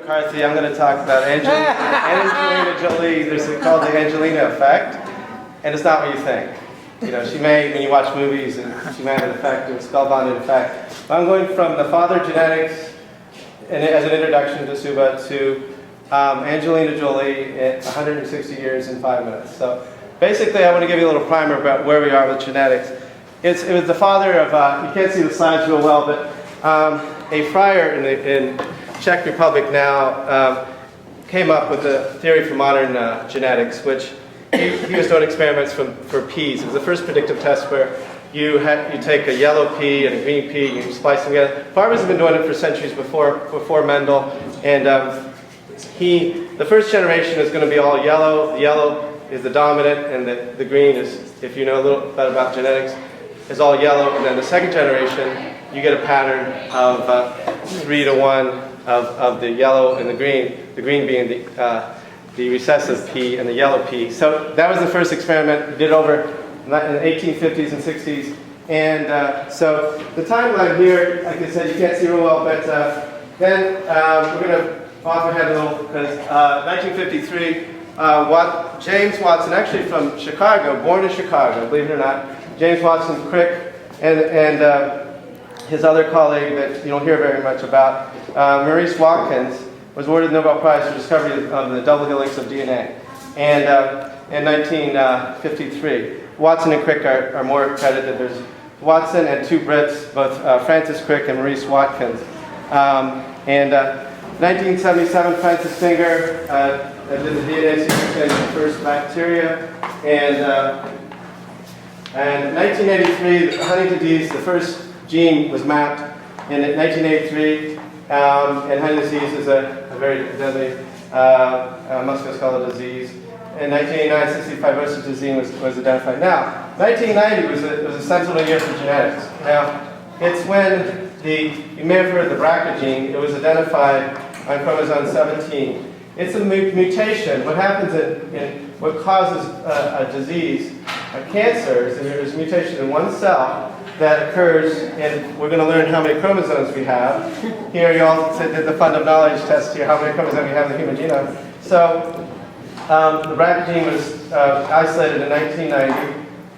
McCarthy. I'm going to talk about Angelina Jolie. There's called the Angelina effect, and it's not what you think. You know, she may, when you watch movies, and she may have an effect, a spellbinding effect. But I'm going from the father genetics, and as an introduction to Suba, to Angelina Jolie at 160 years in 5 minutes. So basically, I want to give you a little primer about where we are with genetics. It was the father of, you can't see the slides real well, but a friar in Czech Republic now came up with a theory for modern genetics, which he was doing experiments for peas. It was the first predictive test where you take a yellow pea and a green pea, you splice them together. Farmers have been doing it for centuries before Mendel, and the first generation is going to be all yellow. The yellow is the dominant, and the green is, if you know a little bit about genetics, is all yellow. And then the second generation, you get a pattern of 3 to 1 of the yellow and the green being the recessive pea and the yellow pea. So that was the first experiment. We did it over in the 1850s and 60s. And so the timeline here, like I said, you can't see real well, but then we're going to off ahead a little, because 1953, James Watson, actually from Chicago, born in Chicago, believe it or not, James Watson Crick, and his other colleague that you don't hear very much about, Maurice Watkins, was awarded the Nobel Prize for discovery of the double helix of DNA. And in 1953, Watson and Crick are more credited. There's Watson and 2 Brits, both Francis Crick and Maurice Watkins. 1977, Francis Singer did the DNA sequencing of the first bacteria. And 1983, Huntington's disease, the first gene was mapped in 1983. And Huntington's disease is a very deadly musculoskeletal disease. In 1989, cystic fibrosis disease was identified. Now, 1990 was a sentinel year for genetics. Now, it's when you may have heard of the BRCA gene. It was identified on chromosome 17. It's a mutation. What happens in what causes a disease, a cancer, is there's a mutation in one cell that occurs, and we're going to learn how many chromosomes we have. Here you all did the fund of knowledge test here, how many chromosomes we have in the human genome. So the BRCA gene was isolated in 1990,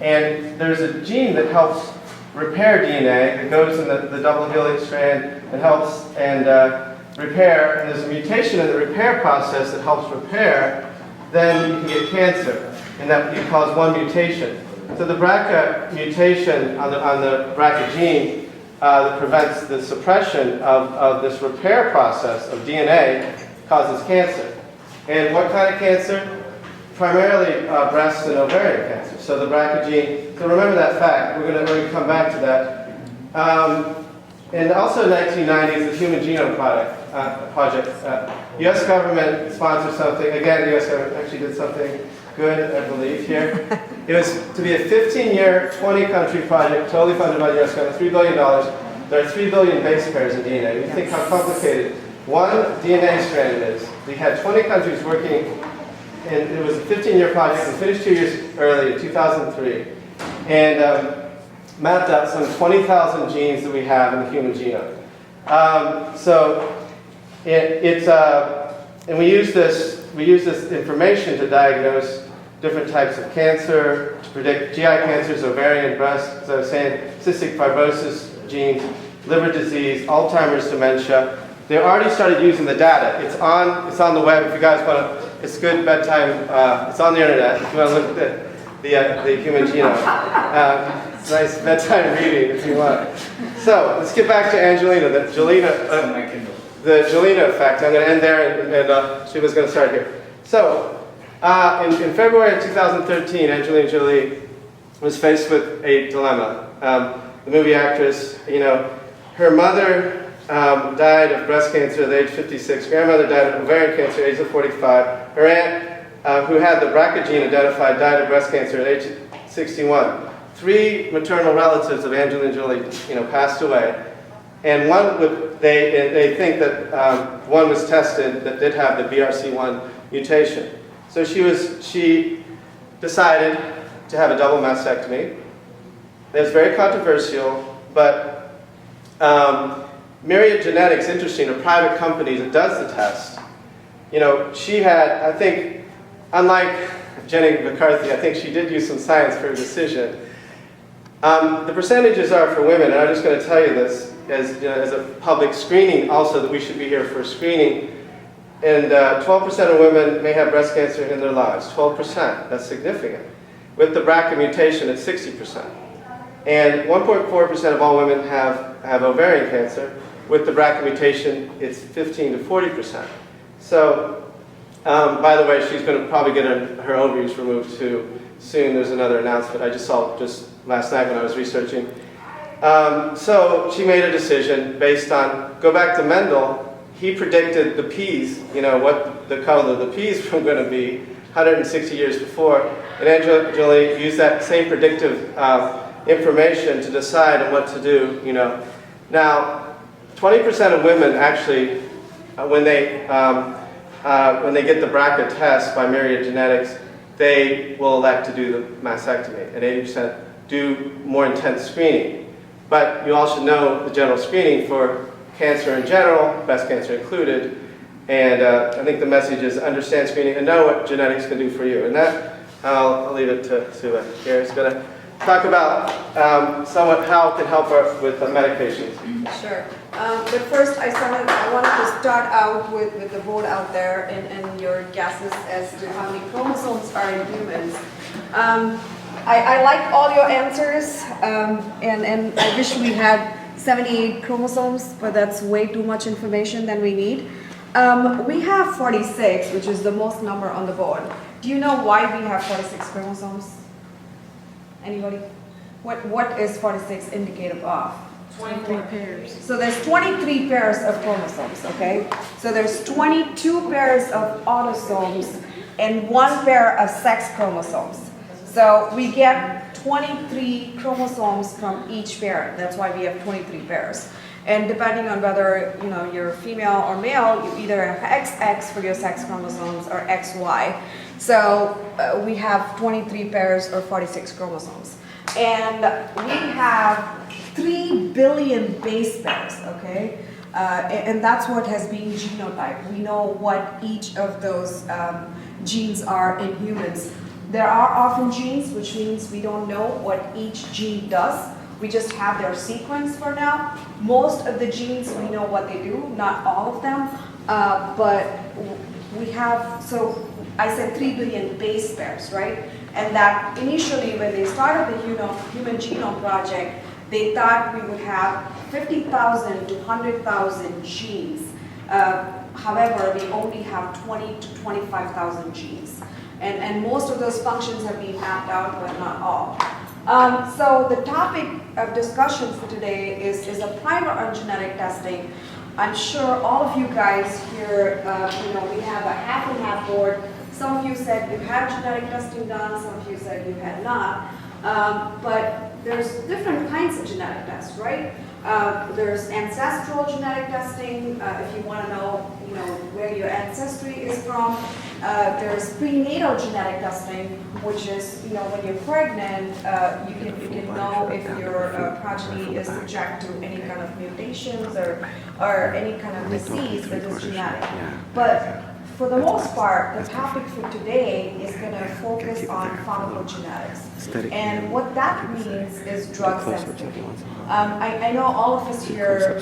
and there's a gene that helps repair DNA. It goes in the double helix strand. It helps and repair, and there's a mutation in the repair process that helps repair. Then you can get cancer, and that you cause one mutation. So the BRCA mutation on the BRCA gene that prevents the suppression of this repair process of DNA causes cancer. And what kind of cancer? Primarily breast and ovarian cancer. So the BRCA gene, so remember that fact. We're going to come back to that. And also in the 1990s, the Human Genome Project. U.S. government sponsored something. Again, the U.S. government actually did something good, I believe, here. It was to be a 15-year, 20-country project, totally funded by the U.S. government, $3 billion. There are 3 billion base pairs in DNA. You think how complicated one DNA strand is. We had 20 countries working, and it was a 15-year project. We finished 2 years early in 2003, and mapped out some 20,000 genes that we have in the human genome. And we use this information to diagnose different types of cancer, to predict GI cancers, ovarian, breast, as I was saying, cystic fibrosis genes, liver disease, Alzheimer's, dementia. They already started using the data. It's on the web. If you guys want to, it's good bedtime. It's on the internet. If you want to look at the human genome. It's nice bedtime reading if you want. So let's get back to Angelina. The Jelena effect. I'm going to end there, and she was going to start here. So in February of 2013, Angelina Jolie was faced with a dilemma. The movie actress, her mother died of breast cancer at age 56. Grandmother died of ovarian cancer at age of 45. Her aunt, who had the BRCA gene identified, died of breast cancer at age 61. 3 maternal relatives of Angelina Jolie, passed away. And they think that one was tested that did have the BRCA1 mutation. So she decided to have a double mastectomy. It was very controversial, but Myriad Genetics, interesting, a private company that does the test. You know, she had, I think, unlike Jenny McCarthy, I think she did use some science for her decision. The percentages are for women, and I'm just going to tell you this as, you know, as a public screening also, that we should be here for screening. And 12% of women may have breast cancer in their lives. 12%, that's significant. With the BRCA mutation, it's 60%. And 1.4% of all women have ovarian cancer. With the BRCA mutation, it's 15 to 40%. So, by the way, she's going to probably get her ovaries removed too soon. There's another announcement I just saw just last night when I was researching. So she made a decision based on, go back to Mendel, he predicted the peas, you know, what the color of the peas were going to be 160 years before. And Angela Jolie used that same predictive information to decide on what to do, you know. Now, 20% of women actually, when they get the BRCA test by Myriad Genetics, they will elect to do the mastectomy, and 80% do more intense screening. But you all should know the general screening for cancer in general, breast cancer included, and I think the message is understand screening and know what genetics can do for you. And that, I'll leave it to Gary's going to talk about somewhat how it can help her with medications. Sure. But first, I wanted to start out with the vote out there and your guesses as to how many chromosomes are in humans. I like all your answers, and I wish we had 78 chromosomes, but that's way too much information than we need. We have 46, which is the most number on the board. Do you know why we have 46 chromosomes? Anybody? What is 46 indicative of? 23 pairs. So there's 23 pairs of chromosomes, okay? So there's 22 pairs of autosomes and 1 pair of sex chromosomes. So we get 23 chromosomes from each parent. That's why we have 23 pairs. And depending on whether, you know, you're female or male, you either have XX for your sex chromosomes or XY. So we have 23 pairs or 46 chromosomes. And we have 3 billion base pairs, okay? And that's what has been genotyped. We know what each of those genes are in humans. There are orphan genes, which means we don't know what each gene does. We just have their sequence for now. Most of the genes, we know what they do, not all of them. But we have, so I said 3 billion base pairs, right? And that initially, when they started the Human Genome Project, they thought we would have 50,000 to 100,000 genes. However, we only have 20 to 25,000 genes. And most of those functions have been mapped out, but not all. So the topic of discussion for today is a primer on genetic testing. I'm sure all of you guys here, we have a half and half board. Some of you said you had genetic testing done, some of you said you had not. But there's different kinds of genetic tests, right? There's ancestral genetic testing, if you want to know, where your ancestry is from. There's prenatal genetic testing, which is, when you're pregnant, you can know if your progeny is subject to any kind of mutations or any kind of disease that is genetic. But for the most part, the topic for today is going to focus on pharmacogenetics. And what that means is drug sensitivity. I know all of us here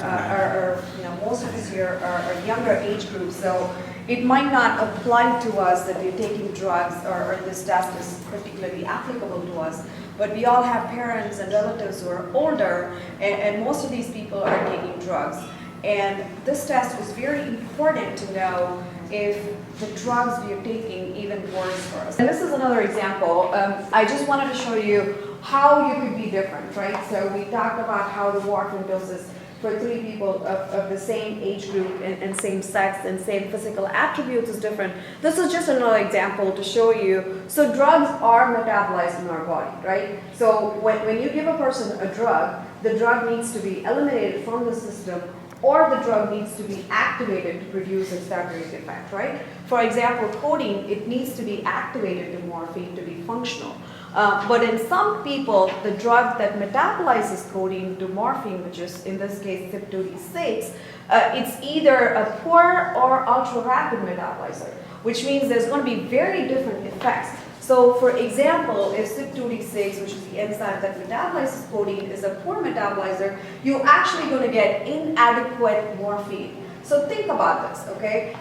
most of us here are younger age groups, so it might not apply to us that we're taking drugs or this test is particularly applicable to us. But we all have parents and relatives who are older, and most of these people are taking drugs. And this test is very important to know if the drugs we are taking even works for us. And this is another example. I just wanted to show you how you could be different, right? So we talked about how the warfarin doses for 3 people of the same age group and same sex and same physical attributes is different. This is just another example to show you. So drugs are metabolized in our body, right? So when you give a person a drug, the drug needs to be eliminated from the system, or the drug needs to be activated to produce its therapeutic effect, right? For example, codeine, it needs to be activated to morphine to be functional. But in some people, the drug that metabolizes codeine to morphine, which is in this case CYP2D6, it's either a poor or ultra-rapid metabolizer, which means there's going to be very different effects. So for example, if CYP2D6, which is the enzyme that metabolizes codeine, is a poor metabolizer, you're actually going to get inadequate morphine. So think about this, okay?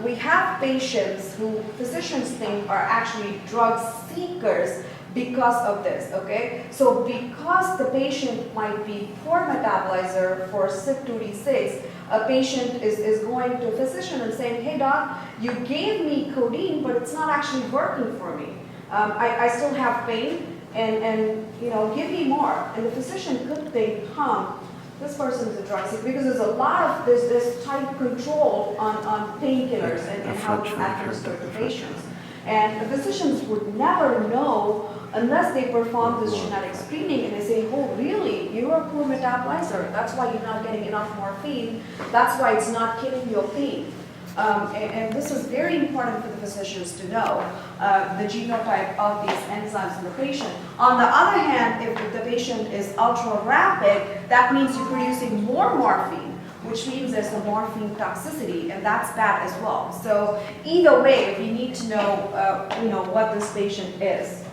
We have patients who physicians think are actually drug seekers because of this, okay? So because the patient might be poor metabolizer for CYP2D6, a patient is going to a physician and saying, hey doc, you gave me codeine, but it's not actually working for me. I still have pain, and give me more. And the physician could think, this person is a drug seeker, because there's a lot of this tight control on painkillers and how it's administered to patients. And the physicians would never know unless they perform this genetic screening and they say, oh really, you're a poor metabolizer, that's why you're not getting enough morphine, that's why it's not killing your pain. And this is very important for the physicians to know, the genotype of these enzymes in the patient. On the other hand, if the patient is ultra-rapid, that means you're producing more morphine, which means there's a morphine toxicity, and that's bad as well. So either way, we need to know, what this patient is.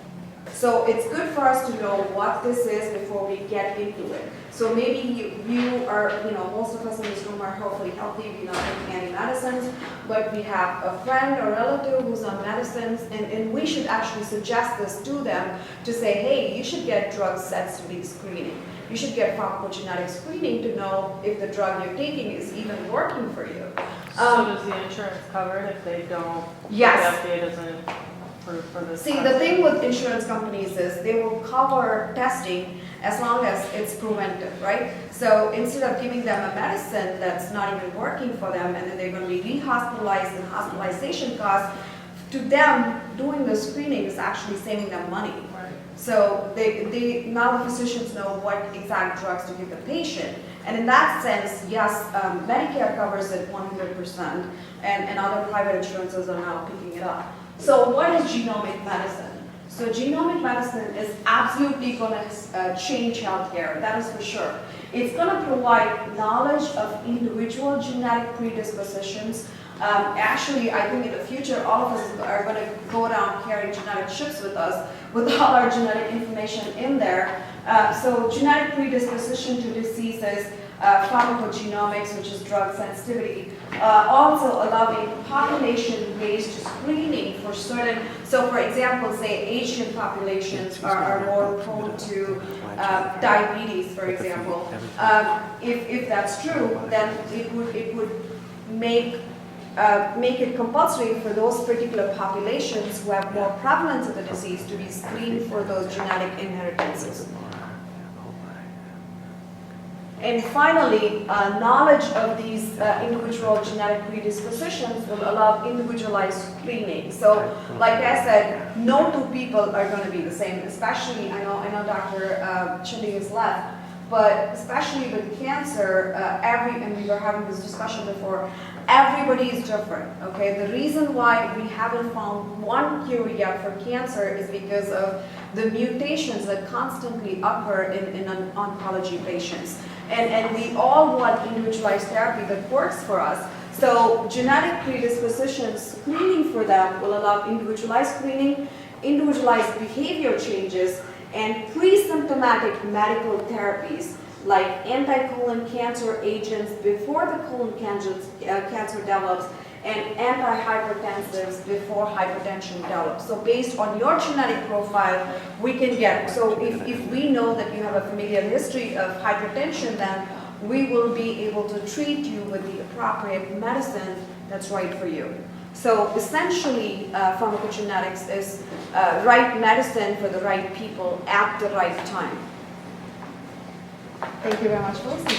So it's good for us to know what this is before we get into it. So maybe you are, most of us in this room are hopefully healthy, we're not taking any medicines, but we have a friend or relative who's on medicines, and we should actually suggest this to them to say, hey, you should get drug sensitivity screening. You should get pharmacogenetic screening to know if the drug you're taking is even working for you. So does the insurance cover it if they don't? Yes. The FDA doesn't approve for this? See, the thing with insurance companies is they will cover testing as long as it's preventive, right? So instead of giving them a medicine that's not even working for them, and then they're going to be re-hospitalized and hospitalization costs, to them, doing the screening is actually saving them money. Right. So now the physicians know what exact drugs to give the patient. And in that sense, yes, Medicare covers it 100%, and other private insurances are now picking it up. So what is genomic medicine? So genomic medicine is absolutely going to change healthcare, that is for sure. It's going to provide knowledge of individual genetic predispositions. Actually, I think in the future, all of us are going to go around carrying genetic chips with us, with all our genetic information in there. So genetic predisposition to diseases, pharmacogenomics, which is drug sensitivity, also allowing population-based screening for certain, so for example, say Asian populations are more prone to diabetes, for example. If that's true, then it would make it compulsory for those particular populations who have more prevalence of the disease to be screened for those genetic inheritances. And finally, knowledge of these individual genetic predispositions will allow individualized screening. So, like I said, no two people are going to be the same. Especially, I know Dr. Chindi is left, but especially with cancer, and we were having this discussion before, everybody is different, okay? The reason why we haven't found one cure yet for cancer is because of the mutations that constantly occur in oncology patients. And we all want individualized therapy that works for us. So genetic predisposition screening for them will allow individualized screening, individualized behavior changes, and pre-symptomatic medical therapies like anti-colon cancer agents before the colon cancer develops, and antihypertensives before hypertension develops. So based on your genetic profile, we can get, so if we know that you have a familial history of hypertension, then we will be able to treat you with the appropriate medicine that's right for you. So essentially, pharmacogenetics is right medicine for the right people at the right time. Thank you very much for listening.